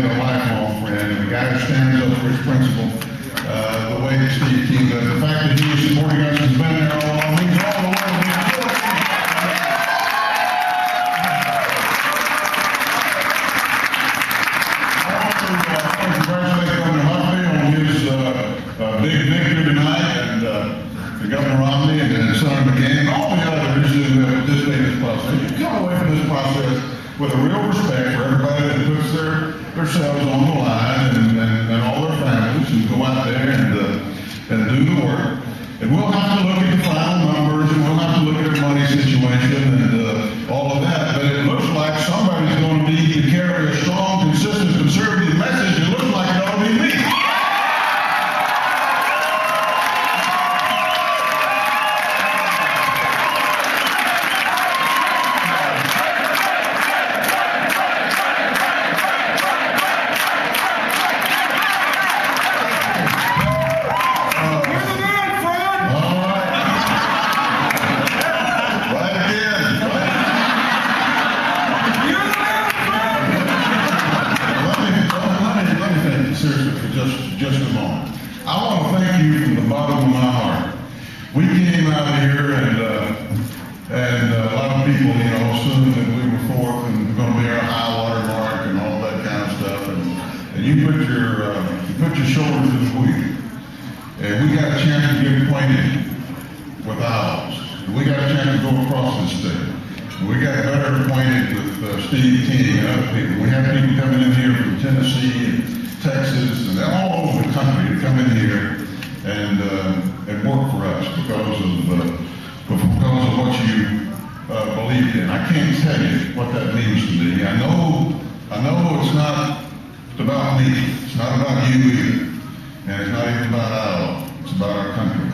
a lifelong friend, and a guy who stands up for his principle, the way that Steve King does. The fact that he is supporting us has been there all along. He's all the way. Big victory tonight, and Governor Romney and Senator McCain and all the others who have participated in this process. You come away from this process with a real respect for everybody that puts themselves on the line and all their families who go out there and do the work. And we'll have to look at the final numbers, and we'll have to look at our money situation and all of that. But it looks like somebody's going to need to carry a strong, consistent, conservative message. It looks like it ought to be me. Just a moment. I want to thank you from the bottom of my heart. We came out here and a lot of people, assumed that we were forth and going to be our high water mark and all that kind of stuff. And you put your shoulder to the wheel. And we got a chance to get acquainted with Iowa. We got a chance to go across the state. We got better acquainted with Steve King and other people. We have people coming in here from Tennessee and Texas and all over the country to come in here and work for us because of what you believe in. I can't tell you what that means to me. I know it's not about me. It's not about you either, and it's not even about Iowa. It's about our country.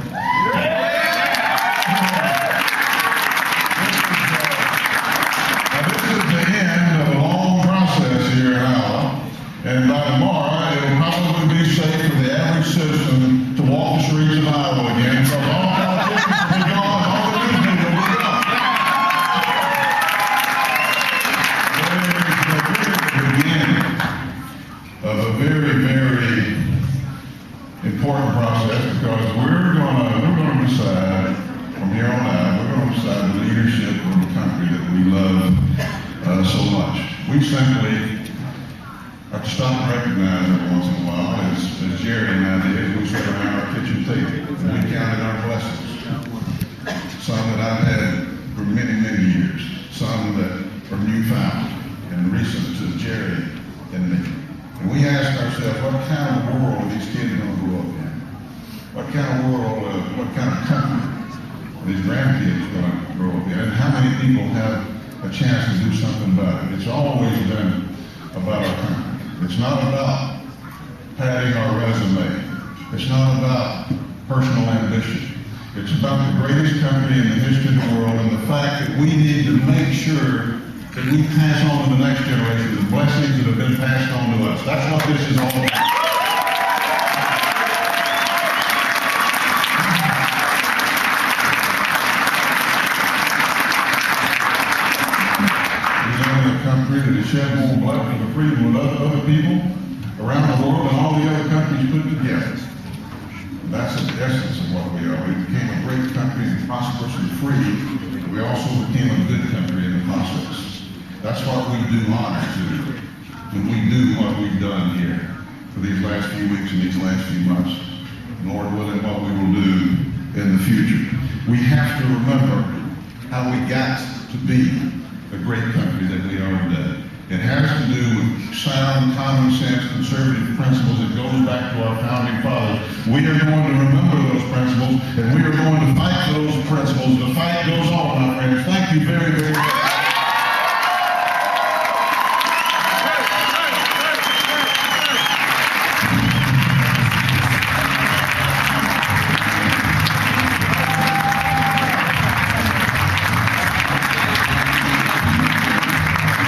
Now, this is the end of a long process here in Iowa, and by tomorrow, it'll probably be safe for the average citizen to walk the streets of Iowa again, because all politicians will be gone, all the new people will be gone. There's the beginning of a very, very important process, because we're going to decide from here on out, we're going to decide the leadership of the country that we love so much. We simply have to stop and recognize every once in a while, as Jerry and I did. We sat around our kitchen table and we counted our blessings. Some that I've had for many, many years. Some that are newfound and recent to Jerry and me. And we asked ourselves, what kind of world are these kids going to grow up in? What kind of world, what kind of country are these grandkids going to grow up in? And how many people have a chance to do something about it? It's always been about our country. It's not about padding our resume. It's not about personal ambition. It's about the greatest country in the history of the world, and the fact that we need to make sure that we pass on to the next generation the blessings that have been passed on to us. That's what this is all about. Country that has shed more blood for the freedom of other people around the world than all the other countries put together. And that's the essence of what we are. We became a great country and prosperous and free, but we also became a good country in the process. That's what we do honor to when we do what we've done here for these last few weeks and these last few months. Lord willing, what we will do in the future. We have to remember how we got to be the great country that we are today. It has to do with sound, common sense, conservative principles. It goes back to our founding fathers. We are going to remember those principles, and we are going to fight for those principles. The fight goes on, my friends. Thank you very, very much.